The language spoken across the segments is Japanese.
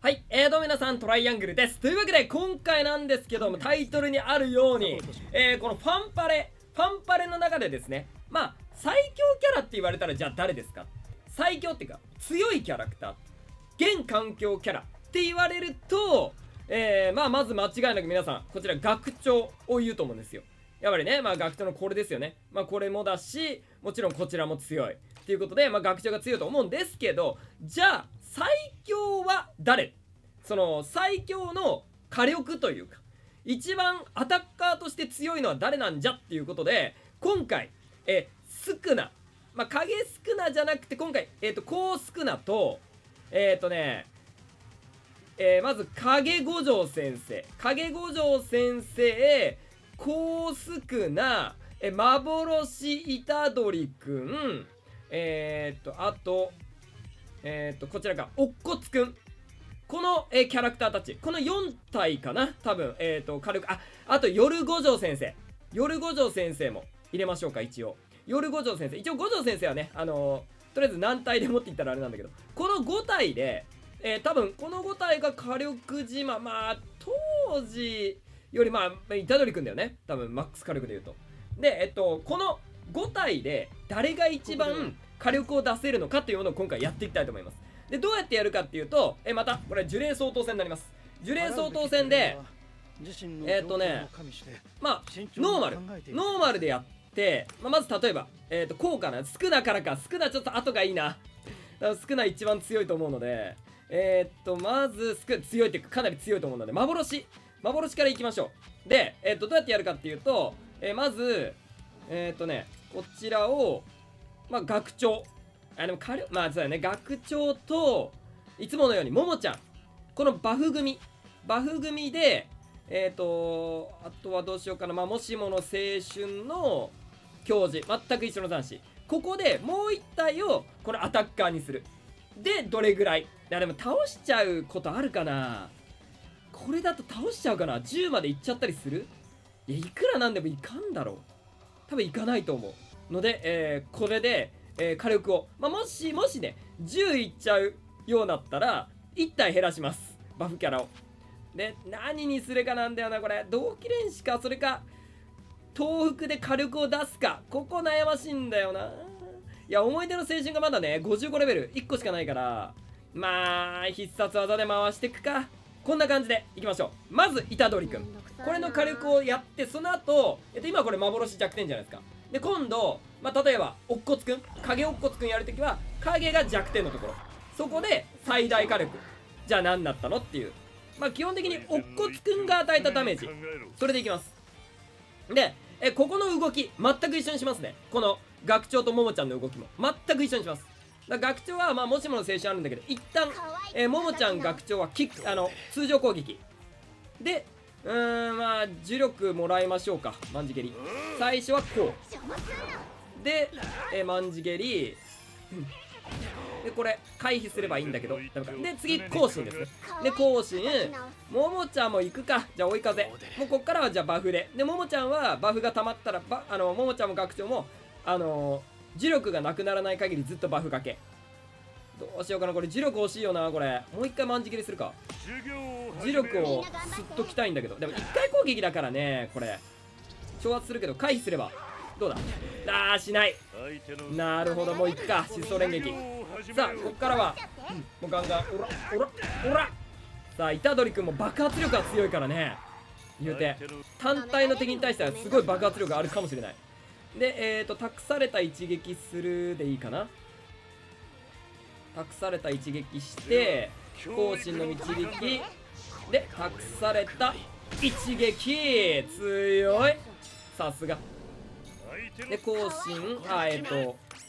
はい、どうも皆さん、トライアングルです。というわけで、今回なんですけども、タイトルにあるように、このファンパレの中でですね、まあ、最強キャラって言われたら、じゃあ誰ですか？最強っていうか、強いキャラクター、現環境キャラって言われると、まず間違いなく皆さん、こちら学長を言うと思うんですよ。やっぱりね、学長のこれですよね。これもだし、もちろんこちらも強い。ということで、学長が強いと思うんですけど、じゃあ、最強は誰？その最強の火力というか、一番アタッカーとして強いのは誰なんじゃっていうことで、今回、スクナ、影スクナじゃなくて、今回、コウスクナと、まず影五条先生、コウスクナ、幻虎杖くん、あと、こちらがおっこつくん。この、キャラクターたち、この4体かな多分、軽く、あと夜五条先生も入れましょうか。一応夜五条先生、五条先生はね、とりあえず何体でもって言ったらあれなんだけど、この5体で、多分この5体が火力島、当時より虎杖くんだよね、多分マックス火力で言うと。で、この5体で誰が一番火力を出せるのかっていうものを今回やっていきたいと思います。で、どうやってやるかっていうと、またこれ呪霊相当戦になります。呪霊相当戦でノーマルでやって、まず例えばこうかな、スクナからか。スクナちょっと後がいいな。スクナ一番強いと思うので、まず強いっていうかかなり強いと思うので、幻からいきましょう。で、どうやってやるかっていうと、まずこちらを学長、でもそうだね、学長といつものようにももちゃん、このバフ組で、あとはどうしようかな。もしもの青春の教授、全く一緒の男子、ここでもう一体をこのアタッカーにする。で、どれぐらい、でも倒しちゃうことあるかな。これだと倒しちゃうかな。10までいっちゃったりする？いくらなんでもいかんだろう。多分いかないと思うので、これで火力を、もしね10いっちゃうようだったら1体減らします、バフキャラを。で、何にするかなんだよなこれ。同期連士か、それか東北で火力を出すか、ここ悩ましいんだよな。いや、思い出の青春がまだね55レベル1個しかないから、必殺技で回していくか。こんな感じでいきましょう。まず虎杖くん、これの火力をやって、その後今これ幻弱点じゃないですか。で、今度例えばおっこつくん、影おっこつくんやるときは影が弱点のところ、そこで最大火力、じゃあ何だったのっていう。基本的におっこつくんが与えたダメージ、それでいきます。で、ここの動き全く一緒にしますね。この学長とももちゃんの動きも全く一緒にします。学長はもしもの青春あるんだけど、一旦ももちゃん学長は通常攻撃で、呪力もらいましょうか。万字蹴り、最初はこうで、万字蹴りで、これ回避すればいいんだけどダメか。で、次更新ですね。で、更新、ももちゃんも行くか。じゃあ追い風、もうこっからはじゃあバフで、ももちゃんはバフが溜まったらももちゃんも学長も呪力がなくならない限りずっとバフかけ。どうしようかな、これ呪力欲しいよな。これもう一回万字切りするか。呪力をすっときたいんだけど、でも一回攻撃だからね、これ挑発するけど回避すればどうだ。しない。なるほど、もういくか、疾走連撃。さあ、こっからはもうガンガン、おら。さあ、虎杖くんも爆発力が強いからね、言うて単体の敵に対してはすごい爆発力があるかもしれない。で、託された一撃するでいいかな。託された一撃して更新の導きで、託された一撃強い、さすが。で、更新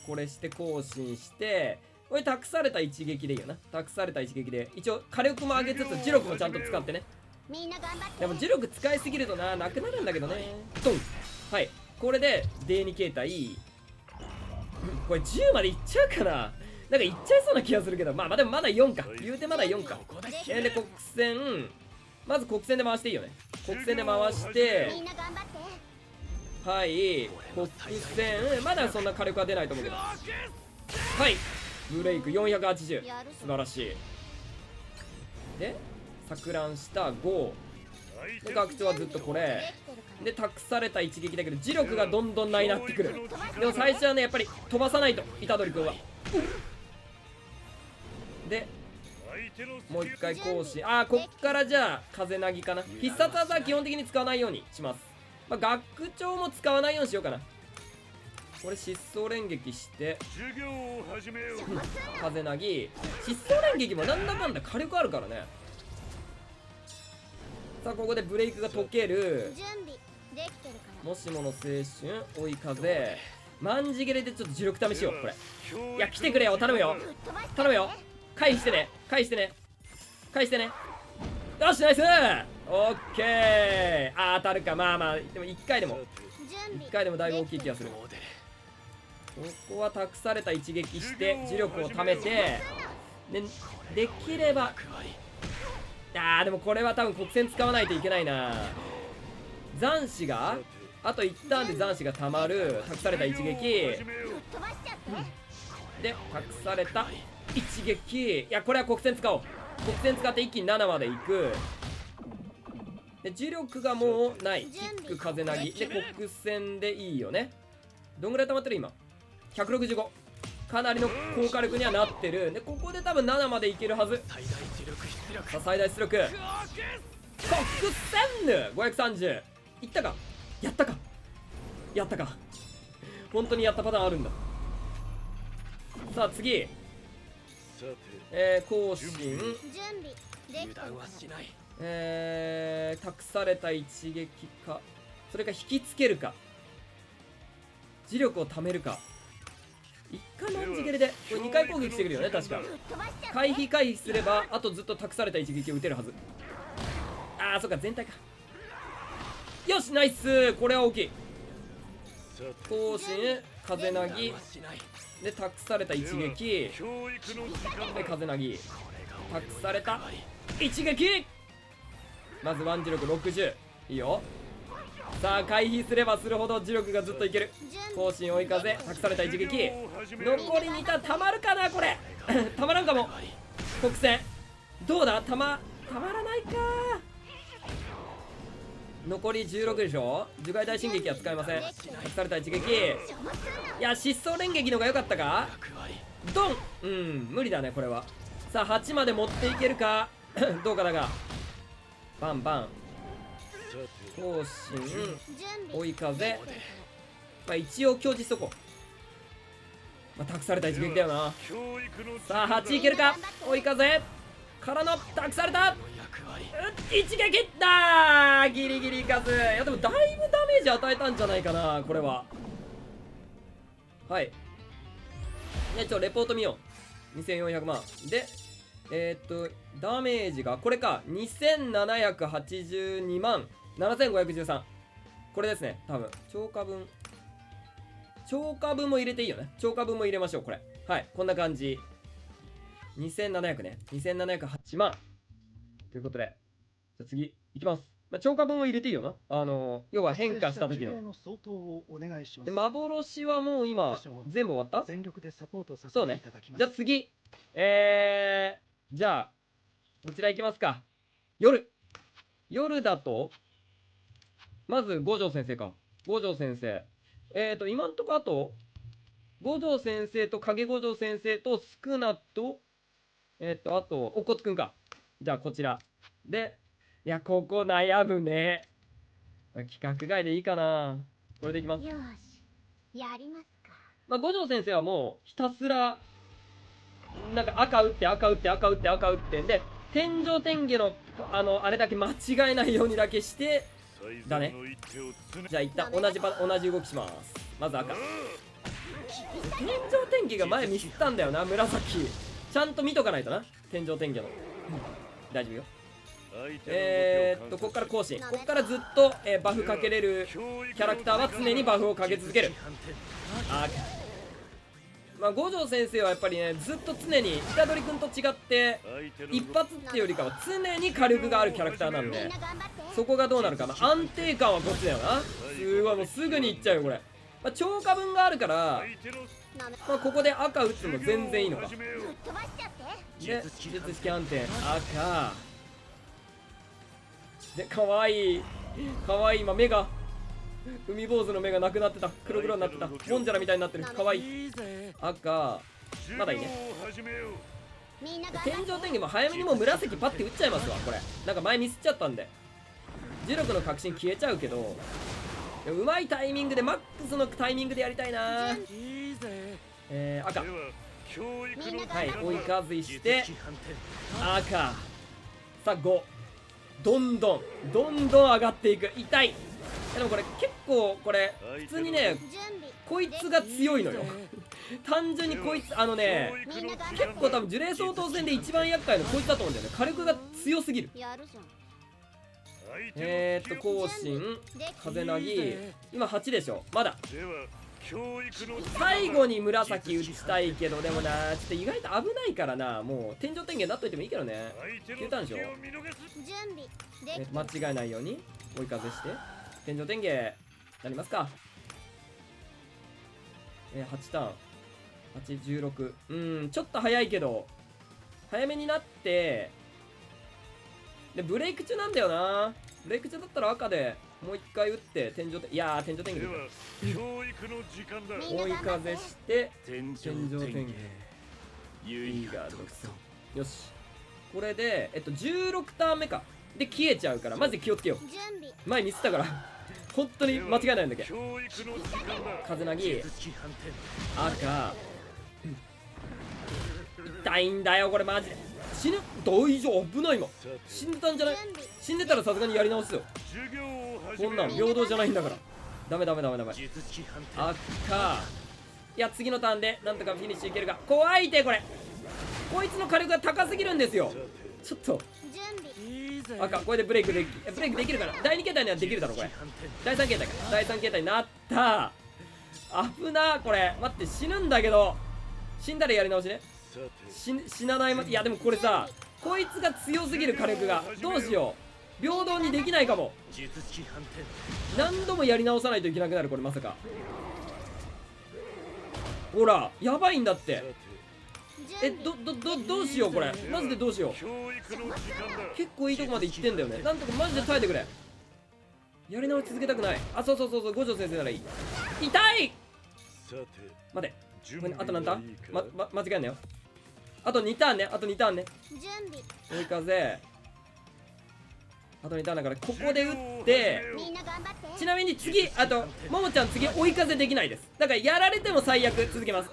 これして更新して、これ託された一撃でいいよな。託された一撃で一応火力も上げつつ呪力もちゃんと使ってね。でも呪力使いすぎるとなくなるんだけどね。ドン。はい、これで第2形態、これ10までいっちゃうかな。なんかいっちゃいそうな気がするけど、でもまだ4か、言うてまだ4か。で、国戦、まず国戦で回していいよね。国戦で回して、はい、国戦まだそんな火力は出ないと思うけど、はい、ブレイク480、素晴らしい。で錯乱した5で、学長はずっとこれで託された一撃だけど磁力がどんどんないなってくる。でも最初はねやっぱり飛ばさないと、虎杖君は。でもう一回更新。こっからじゃあ風なぎかな。必殺技は基本的に使わないようにします。学長も使わないようにしようかな。これ疾走連撃して風なぎ。疾走連撃もなんだかんだ火力あるからね。さあここでブレイクが解ける。もしもの青春追い風万字切れでちょっと呪力試しよう。これいや来てくれよ、頼むよ頼むよ。回避してね回避してね返してね。よしナイスオッケー。当たるか。まあまあでも1回でもだいぶ大きい気がする。ここは託された一撃して磁力を貯めてできればでもこれは多分国戦使わないといけないな。残滓があと1ターンで残滓がたまる。託された一撃で託された一撃。いやこれは国戦使おう。国戦使って一気に7までいく。で磁力がもうない。キック風なぎで国戦でいいよね。どんぐらい溜まってる今165。かなりの高火力にはなってる。でここで多分7までいけるはず。さあ最大出力国戦530いったか。やったか本当にやったパターンあるんだ。さあ次更新託された一撃か、それか引きつけるか、磁力を貯めるか。1回万字切れでこれ2回攻撃してくるよね確か。回避すればあとずっと託された一撃を打てるはず。そっか全体か。よしナイス。これは大きい。更新風なぎで託された一撃で風なぎ託された一撃。まず腕磁力60いいよ。さあ回避すればするほど磁力がずっといける。更新追い風託された一撃残り2ターンたまるかなこれたまらんかも。国戦どうだたまらないか。残り16でしょ。樹海大進撃は使えません。託された一撃。いや疾走連撃の方が良かったか。ドン無理だねこれは。さあ8まで持っていけるかどうかだが。バンバン更新追い風一応強実そこ託された一撃だよな。さあ8いけるか。追い風からの託された一撃だギリギリいかず。いやでもだいぶダメージ与えたんじゃないかなこれは。はいねレポート見よう。2400万でダメージがこれか2782万7513。これですね多分。超過分も入れていいよね。超過分も入れましょうこれ。はいこんな感じ。2700ね2708万ということで、じゃあ次いきます。超過分を入れていいよな。要は変化した時の。で幻はもう今全部終わった。そうね。じゃあ次じゃあこちらいきますか。夜だとまず五条先生か。五条先生今んとこあと五条先生と影五条先生とスクナとあとおっこつくんか。じゃあこちらで、いやここ悩むね。規格外でいいかな。これでいきます。よしやりますか。五条先生はもうひたすらなんか赤打ってで天井天下のあれだけ間違えないようにだけしてだね。じゃあ一旦同じ動きします。まず赤。天井天下が前ミスったんだよな紫。ちゃんと見とかないとな天井天下の。大丈夫よ。こっから更新。こっからずっと、バフかけれるキャラクターは常にバフをかけ続ける。五条先生はやっぱりねずっと常に虎杖君と違って一発っていうよりかは常に火力があるキャラクターなんで、そこがどうなるか。安定感はこっちだよな。すごいもうすぐにいっちゃうよこれ。超過分があるからここで赤打つのも全然いいのか。で技術式反転赤でかわいいかわいい。今目が海坊主の目がなくなってた。黒々になってた。モンジャラみたいになってる。かわいい。赤まだいいね。みんな天井天気も早めにもう紫パッて打っちゃいますわ。これなんか前ミスっちゃったんで重力の確信消えちゃうけど、うまいタイミングでマックスのタイミングでやりたいな。赤はい追い風して赤さあ5どんどん上がっていく。痛い。でもこれ結構これ普通にね準備こいつが強いのよ単純にこいつみんな頑結構多分呪霊相当戦で一番厄介なこいつだと思うんだよね。火力が強すぎる。やるじゃん。更新風なぎ今8でしょ。まだ最後に紫打ちたいけど、でもなちょっと意外と危ないからな。もう天井天元になっといてもいいけどね。9ターンでしょ。準備で間違えないように追い風して天井天元なりますか。8ターン816ちょっと早いけど早めになってでブレイク中なんだよな。ブレイク中だったら赤でもう一回打って天井天いやー天井天元追い風して天井天元いいガードよし。これで16ターン目かで消えちゃうからマジで気をつけよう。準備前ミスったから本当に間違いないんだけど。風なぎ赤痛いんだよこれマジで。死ぬ大丈夫。危ない。今死んでたんじゃない。死んでたらさすがにやり直すよ。こんなん平等じゃないんだから。ダメ赤いや次のターンでなんとかフィニッシュいけるか。怖いてこれこいつの火力が高すぎるんですよ。ちょっと準備赤これでブレイクできるかな。第2形態にはできるだろこれ。第3形態か。第3形態になった。危な。これ待って死ぬんだけど死んだらやり直しね。死なないいやでもこれさこいつが強すぎる火力がどうしよう。平等にできないかも。何度もやり直さないといけなくなるこれまさか。ほらやばいんだって。どうしようこれマジでどうしよう。結構いいとこまで行ってんだよね。なんとかマジで耐えてくれ。やり直し続けたくない。そう五条先生ならいい。痛い。待てこれあと何ターン間違えんなよ。あと2ターンね。準備追い風あと2ターンだからここで打ってみんな頑張ってちなみに次ももちゃん次追い風できないです。だからやられても最悪続けます。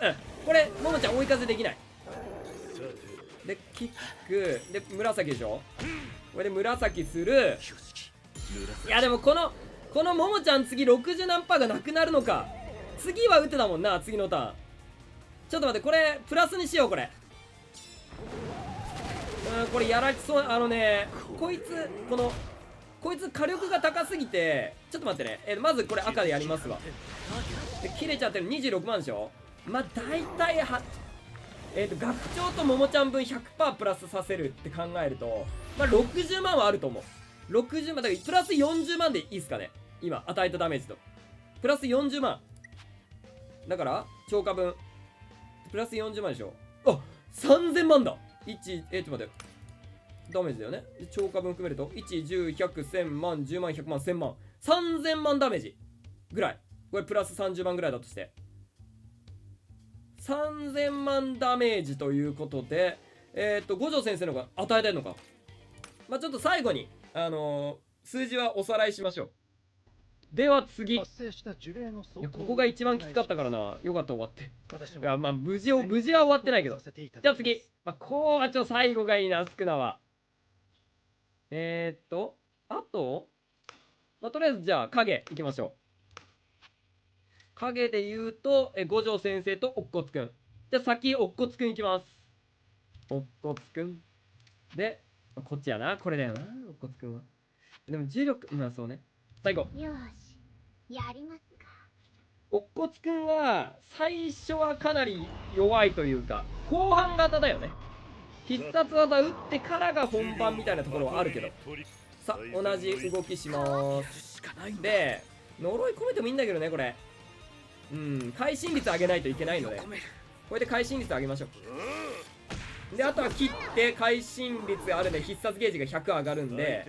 これももちゃん追い風できない。でキックで紫でしょ。これで紫する。いやでもこのももちゃん次60何パーがなくなるのか。次は打てたもんな次のターン。ちょっと待ってこれプラスにしよう。これこれやられそうこいつ火力が高すぎてちょっと待ってね。まずこれ赤でやりますわ。で切れちゃってる26万でしょ。まあ大体学長とももちゃん分 100% プラスさせるって考えるとまあ60万はあると思う。60万だからプラス40万でいいっすかね。今与えたダメージとプラス40万だから超過分プラス40万でしょ。3000万だ。ちょっと待ってダメージだよね。超過分含めると1、10、100、1000万、10万、100万、1000万3000万ダメージぐらい。これプラス30万ぐらいだとして3000万ダメージということで五条先生のが与えたいのか。まあちょっと最後に数字はおさらいしましょう。では次。ここが一番きつかったからな。よかった終わって。いやまあ無事は終わってないけど。じゃあ次。こうは最後がいいな。スクナはあととりあえずじゃあ影いきましょう。影で言うと五条先生と乙骨くん。じゃあ先乙骨くんいきます。乙骨くんでこっちやな。これだよな乙骨くんは。でも重力そうね。最後よしやりますか。乙骨くんは最初はかなり弱いというか後半型だよね。必殺技打ってからが本番みたいなところはあるけど。さあ同じ動きします。で呪い込めてもいいんだけどねこれ。会心率上げないといけないのでこれで会心率上げましょう。であとは切って会心率があるんで必殺ゲージが100上がるんで、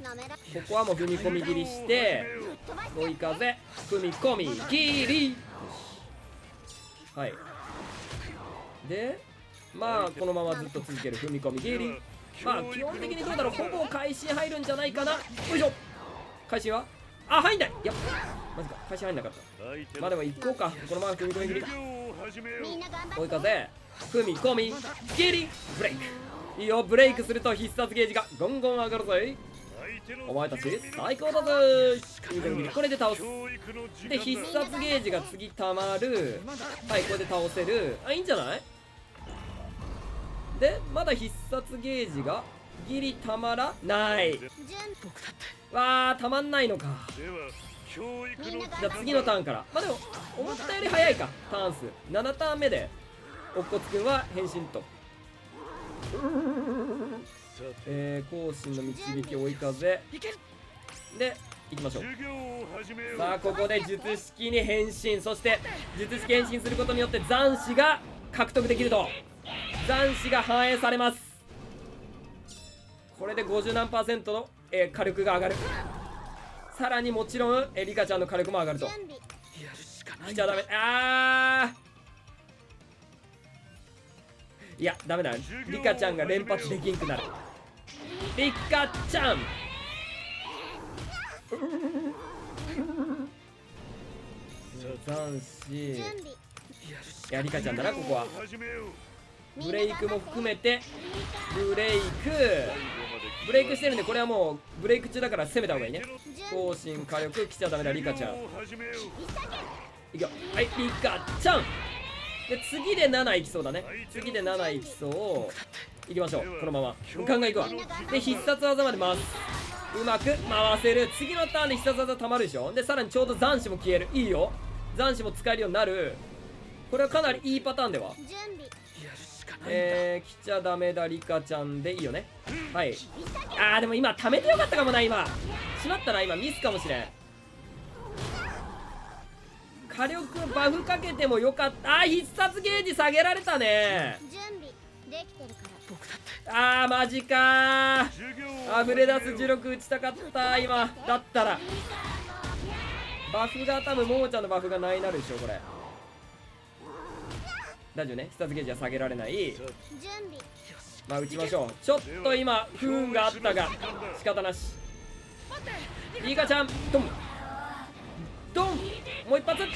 なめらここはもう踏み込み切りして追い風踏み込み切り。はい。でまあこのままずっと続ける踏み込み切り。まあ基本的にどうだろう、ほぼ会心入るんじゃないかな。よいしょ。会心は入んない。いやマジか、会心入んなかった。まあでも行こうか、このまま踏み込み切り。みんな頑張追いって風踏み込み切りブレイク。いいよ、ブレイクすると必殺ゲージがゴンゴン上がるぜ。お前たち最高だぜ。踏み込み切り、これで倒す。で必殺ゲージが次たまる。はい、これで倒せる。いいんじゃない。でまだ必殺ゲージがギリたまらない。準わー、たまんないのか。みんなじゃあ次のターンから。まあでも思ったより早いか、ターン数7ターン目で乙骨くんは変身と。後進の導き追い風でいきましょう。さあここで術式に変身、そして術式変身することによって残滓が獲得できると。残滓が反映されます。これで50何%の、火力が上がる。さらにもちろん、リカちゃんの火力も上がると。準備来ちゃダメ。いやダメだ、リカちゃんが連発できんくなる。リカちゃん残滓。い準備やリカちゃんだなここは。ブレイクも含めてブレイクしてるんで、これはもうブレイク中だから攻めた方がいいね。更新火力来ちゃダメだリカちゃん。いくよ。はい、リカちゃんで次で7いきそうだね。次で7いきそう。いきましょう、このままガンガンいくわ。で必殺技まで回す。うまく回せる。次のターンで必殺技たまるでしょ。でさらにちょうど残滓も消える。いいよ、残滓も使えるようになる。これはかなりいいパターンでは。準備来ちゃダメだリカちゃんでいいよね。はい。でも今貯めてよかったかもな。今しまったな、今ミスかもしれん。火力バフかけてもよかった。必殺ゲージ下げられたね。準備できてるからマジかー。溢れ出す呪力打ちたかった今だったら。バフが多分ももちゃんのバフがないなるでしょこれ。大丈夫ね、必殺ゲージは下げられない。準備まあ打ちましょう。ちょっと今不運があったが仕方なし。リカちゃんドンドン、もう一発ドン。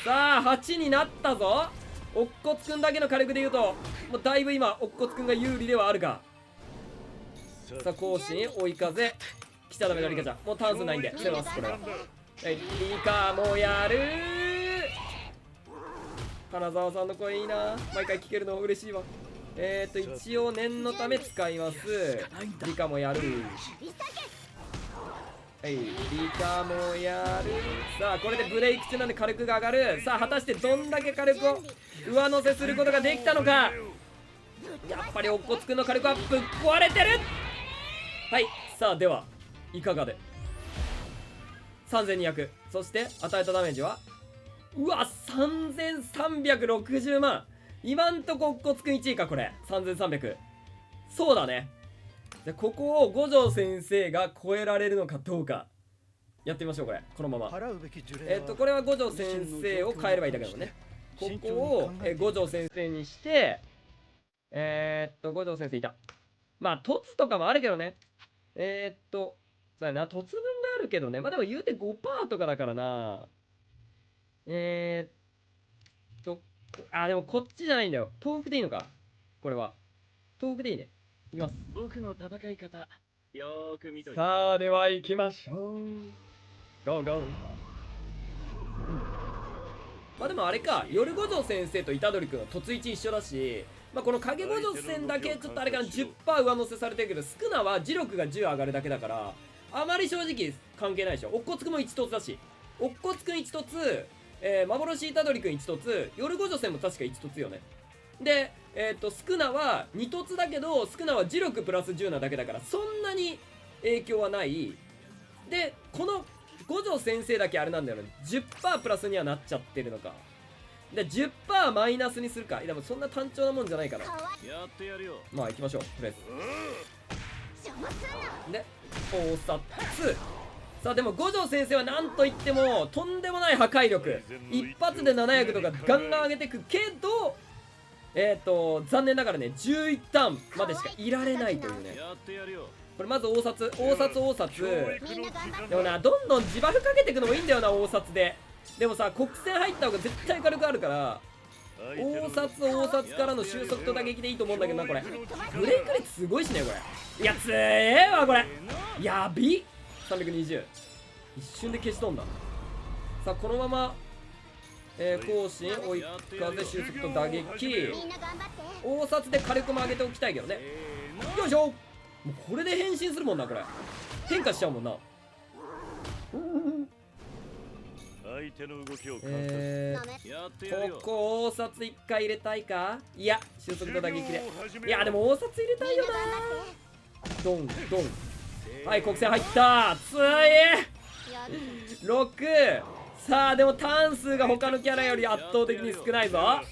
さあ8になったぞ。乙骨くんだけの火力で言うともうだいぶ今乙骨くんが有利ではあるが。さあ更新追い風来ちゃダメだリカちゃん。もうターン数ないんで捨てますこれは。はい、リカもやるー。金沢さんの声いいな、毎回聞けるの嬉しいわ。一応念のため使います。リカもやる。はい、リカもやる。さあこれでブレイク中なんで火力が上がる。さあ果たしてどんだけ火力を上乗せすることができたのか。やっぱり乙骨くんの火力はぶっ壊れてる。はい、さあではいかがで。3200、そして与えたダメージはうわ3360万。今んとこ乙骨くん1位かこれ。3300。そうだね。じゃここを五条先生が超えられるのかどうかやってみましょう。これこのままこれは五条先生を変えればいいだけだもんね。ここを五条先生にして五条先生いた。まあ凸とかもあるけどね。そうやな、凸分があるけどね。まあでも言うて 5% とかだからな。でもこっちじゃないんだよ。豆腐でいいのかこれは。豆腐でいいね。いきます。僕の戦い方よーく見といて。さあでは行きましょう。ゴーゴー。まあでもあれか、夜五条先生と虎杖君の突一一緒だし、まあこの影五条戦だけちょっとあれかな、10% 上乗せされてるけど、スクナは磁力が10上がるだけだからあまり正直関係ないでしょ。乙骨くんも1凸だし、乙骨くん1凸、幻虎杖くん1凸、夜五条戦も確か1凸よね。でスクナは2凸だけど、スクナは磁力プラス10なだけだからそんなに影響はない。でこの五条先生だけあれなんだよね、10% プラスにはなっちゃってるのか。で 10% マイナスにするか。でもそんな単調なもんじゃないかな。やってやるよ。まあ行きましょう、とりあえず。でお札。さあでも五条先生はなんといってもとんでもない破壊力、一発で700とかガンガン上げてくけど、残念ながらね11ターンまでしかいられないというね。これまず大札。でもな、どんどん自バフかけていくのもいいんだよな、大札で。でもさ、国戦入った方が絶対火力あるから、大札からの収束と打撃でいいと思うんだけどな。これブレイク率すごいしね、これ。いや、つえわこれ。やびっ。320一瞬で消し飛んだ。さあこのまま更新追い風収束と打撃、大札で火力も上げておきたいけどね。よいしょ。もうこれで変身するもんな。これ変化しちゃうもんな。ここ大札1回入れたいか。いや収束と打撃で。いやでも大札入れたいよな。ドンドン。はい、国戦入った。つい6。さあでもターン数が他のキャラより圧倒的に少ないぞ。は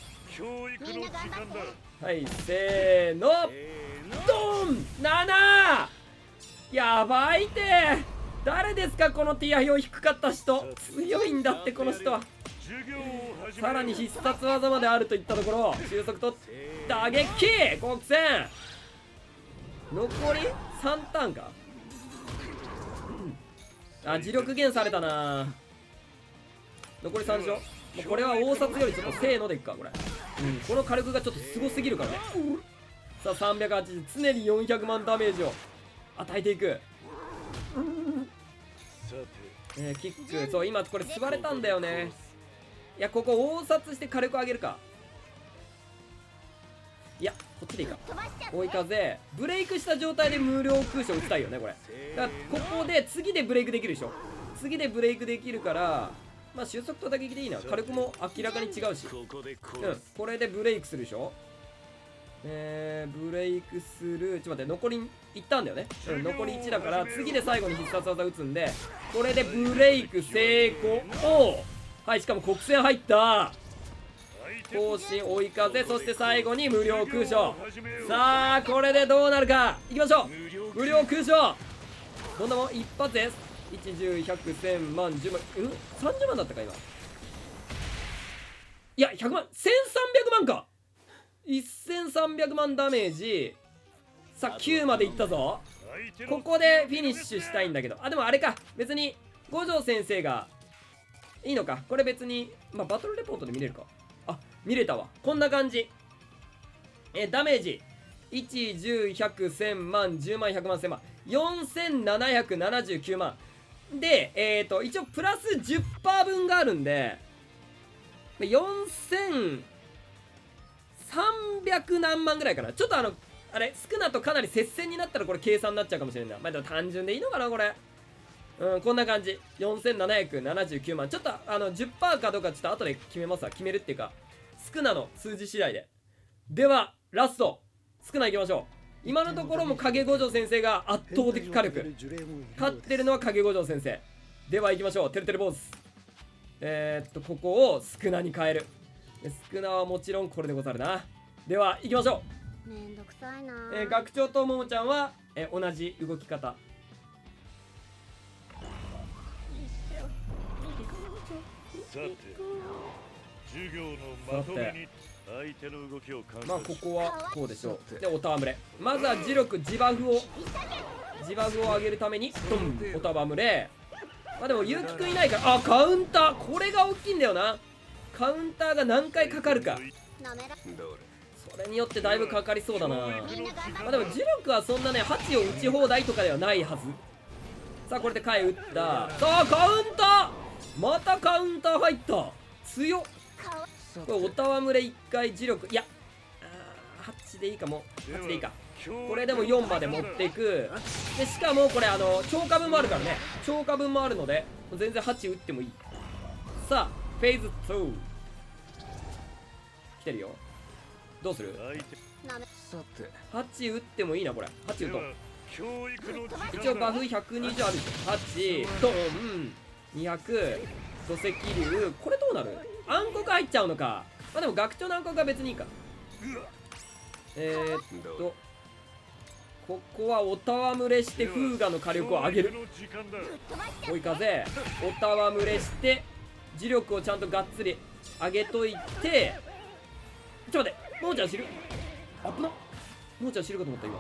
い、せーのドン。7。やばいて。誰ですかこのティア表低かった人。強いんだってこの人は。さらに必殺技まであるといったところ、収束と打撃。国戦残り3ターンか。あ、磁力減されたな。残り3でしょ。もうこれは大札よりちょっとせーのでいくかこれ。この火力がちょっとすごすぎるからね。さあ380、常に400万ダメージを与えていく。キック。そう今これ座れたんだよね。いやここ大札して火力上げるか。いやこっちでいいか。追い風ブレイクした状態で無料空所打ちたいよねこれ。だからここで次でブレイクできるでしょ。次でブレイクできるから、まあ収束と打撃でいいな。火力も明らかに違うし、これでブレイクするでしょ。ブレイクする。ちょっと待って、残り1ターンだよね。残り1だから次で最後に必殺技打つんで、これでブレイク成功。はい、しかも国戦入った。更新追い風、そして最後に無料空所。さあこれでどうなるか。いきましょう。無料空所どんなもん。一発です。1、10、100、1000万、10万。30万だったか今。いや100万、1300万か。1300万ダメージ。さあ9までいったぞ。ここでフィニッシュしたいんだけど。あでもあれか、別に五条先生がいいのか。これ別にまあバトルレポートで見れるか。あ見れたわ。こんな感じ。ダメージ1、10、100、1000万、10万、100万、1000万、4779万で、一応プラス 10% 分があるんで4300何万ぐらいかな。ちょっとあれ少なとかなり接戦になったらこれ計算になっちゃうかもしれんな。まあでも単純でいいのかなこれ。こんな感じ。4779万。ちょっと10% かどうかちょっと後で決めますわ。決めるっていうか少なの数字次第で。ではラスト少ないきましょう。今のところも影五条先生が圧倒的火力。勝ってるのは影五条先生。では行きましょう。てるてる坊主。ここを少なに変える。少なはもちろんこれでござるな。では行きましょう。めんどくさいな。学長とももちゃんは、同じ動き方。さて授業のまとめに相手の動きを観察。まあここはこうでしょう。でおたわむれ。まずは磁力自バフを上げるためにドンおたわむれ。まあでもゆうきくんいないから。あカウンター、これが大きいんだよな。カウンターが何回かかるか、それによってだいぶかかりそうだな。まあでも磁力はそんなね8を打ち放題とかではないはず。さあこれで回打った。さあカウンター、またカウンター入った。強っ。これおたわむれ1回磁力。いや8でいいかも。8でいいか。これでも4まで持っていく。でしかもこれ超過分もあるからね。超過分もあるので全然8打ってもいい。さあフェーズ2来てるよ。どうする。8打ってもいいなこれ。8打とう。一応バフ120あるでしょ。8ドン200土石流。これどうなる。暗黒入っちゃうのか。まあでも学長の暗黒は別にいいか。ここはおたわむれして風雅の火力を上げる。追い風おたわむれして磁力をちゃんとがっつり上げといて、ちょっと待って、ももちゃん知る。あぶな、ももちゃん知るかと思った今。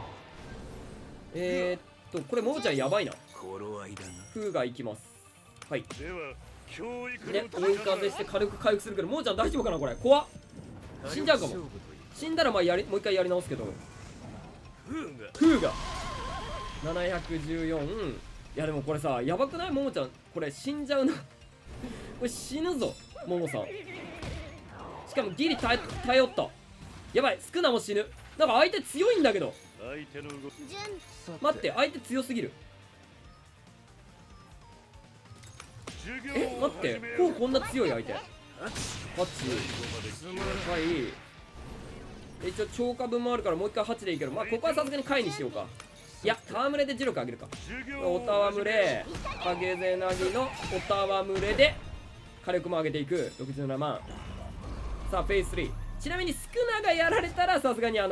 これももちゃんやばいな。風雅いきます。はい。では教育で追い風して火力回復するけど、ももちゃん大丈夫かなこれ。怖っ、死んじゃうかも。死んだらまあもう一回やり直すけど。風雅714。いやでもこれさやばくない？ももちゃんこれ死んじゃうなこれ死ぬぞももさん。しかもギリ頼った。やばい、スクナも死ぬ。なんか相手強いんだけど。相手の動き。待って、相手強すぎる。待って、こうこんな強い相手。8。はい。一応超過分もあるからもう一回8でいいけど、まあここはさすがに回にしようか。いや、戯れで磁力上げるか。おたわむれ、影ぜなぎのおたわむれで火力も上げていく。67万。さあフェイス3。ちなみにスクナがやられたらさすがにこ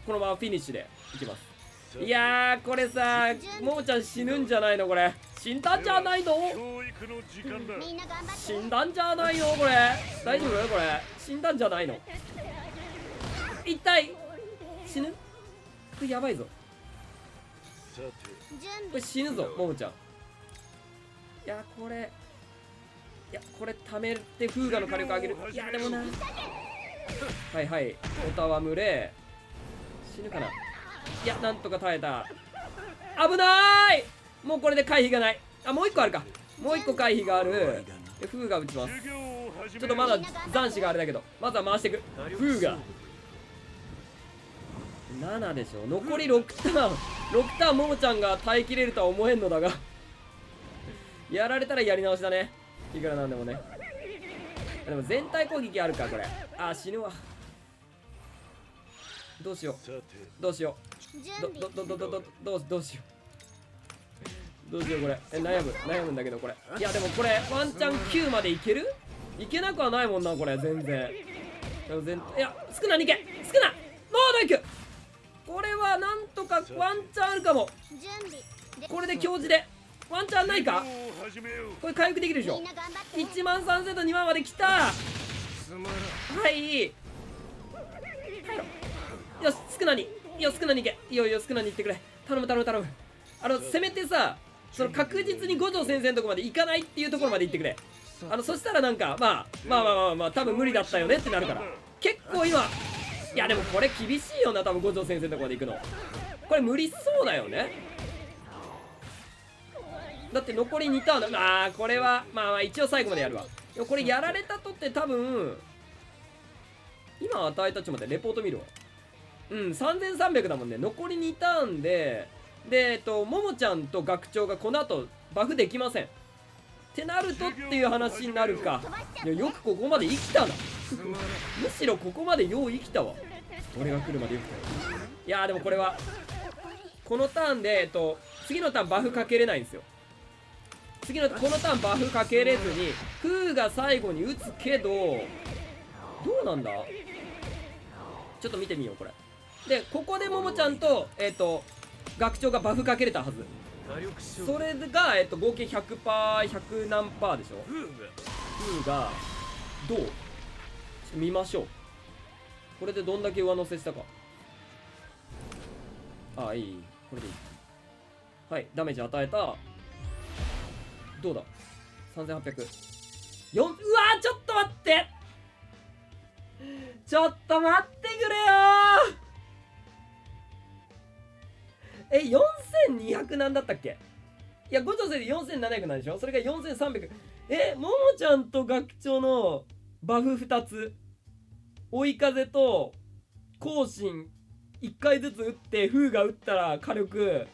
のままフィニッシュでいきます。いやーこれさももちゃん死ぬんじゃないのこれ。死んだんじゃないの。死んだんじゃないのこれ。大丈夫これ。死んだんじゃないの。痛い。死ぬ。これやばいぞ。これ死ぬぞももちゃん。いやこれ貯めて風雅の火力上げる。いやでもな。はいはい、おたわむれ死ぬかな。いやなんとか耐えた。危ない。もうこれで回避がない。あ、もう一個あるか。もう一個回避がある。で風雅打ちます。ちょっとまだ残死があれだけど、まずは回していく。風雅7でしょ。残り6ターン。6ターンももちゃんが耐えきれるとは思えんのだがやられたらやり直しだね、いくらなんでもね。でも全体攻撃あるかこれ。あー死ぬわ。どうしようどうしようどうしようこれ。悩むんだけどこれ。いやでもこれワンチャン9までいける？いけなくはないもんなこれ。全然いやスクナに行け。スクナノード行く。これはなんとかワンチャンあるかも。これで強磁でワンチャンないか。これ回復できるでしょ。1万3000と2万まで来た。はいよしスクナに行け。いいよスクナに行ってくれ。頼む。せめてさその確実に五条先生のとこまで行かないっていうところまで行ってくれ。そしたらなんかまあ多分無理だったよねってなるから。結構今いやでもこれ厳しいよな多分五条先生のとこまで行くの。これ無理そうだよね。だって残り2ターンだ。これはまあ一応最後までやるわ。でもこれやられたとって多分今与えた。ちょっと待ってレポート見るわ。3300だもんね。残り2ターンでももちゃんと学長がこの後バフできませんってなるとっていう話になるか。いやよくここまで生きたなむしろここまでよう生きたわ。俺が来るまでよくた。いやでもこれはこのターンで次のターンバフかけれないんですよ。このターンバフかけれずに風が最後に打つけどどうなんだ。ちょっと見てみようこれ。でここでももちゃんと学長がバフかけれたはず。それが合計 100% 何パーでしょ。風がどうちょっと見ましょう。これでどんだけ上乗せしたか。いいこれでいい。はいダメージ与えた。どうだ3800。うわーちょっと待って、ちょっと待ってくれよー。4200なんだったっけ。いや五条先生4700なんでしょ。それが4300。ももちゃんと学長のバフ2つ追い風と更新1回ずつ打って風が打ったら火力。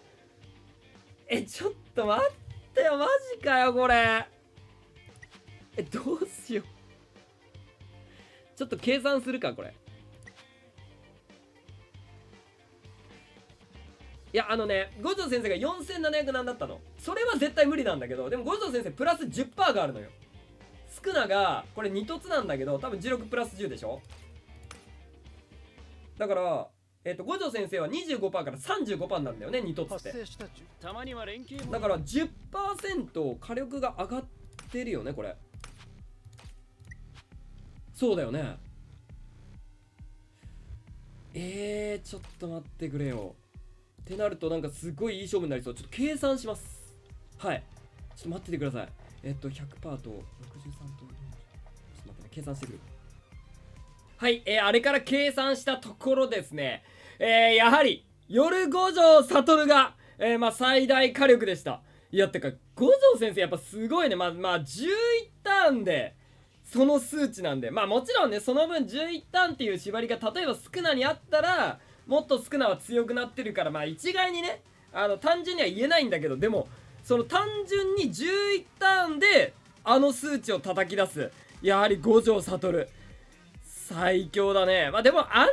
ちょっと待ってよマジかよこれ。どうしよう。ちょっと計算するかこれ。いや五条先生が4700なんだったの。それは絶対無理なんだけど、でも五条先生プラス 10% があるのよ。スクナがこれ2凸なんだけど多分16プラス10でしょ。だから五条先生は 25% から 35% なんだよね、2凸って。たまには連携もだから 10% 火力が上がってるよねこれ。そうだよね。ちょっと待ってくれよってなるとなんかすごいいい勝負になりそう。ちょっと計算します。はい、ちょっと待っててください。100% と63と、ちょっと待ってね、計算してくる。はい、あれから計算したところですね、やはり夜五条悟が、まあ最大火力でした。いやてか五条先生やっぱすごいね。まあ11ターンでその数値なんで、まあもちろんねその分11ターンっていう縛りが例えばスクナにあったらもっとスクナは強くなってるから、まあ一概にね単純には言えないんだけど、でもその単純に11ターンであの数値を叩き出す、やはり五条悟最強だね。まあでも安定で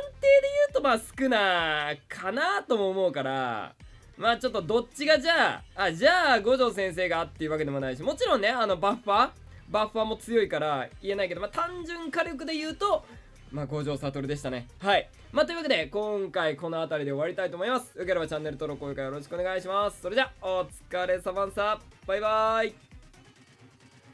言うとまあスクナかなとも思うから、まあちょっとどっちがじゃあ五条先生がっていうわけでもないし、もちろんねバッファーも強いから言えないけど、まあ単純火力で言うとまあ五条悟でしたね。はい、まあというわけで今回この辺りで終わりたいと思います。よければチャンネル登録高評価よろしくお願いします。それじゃお疲れ様でした。バイバーイ。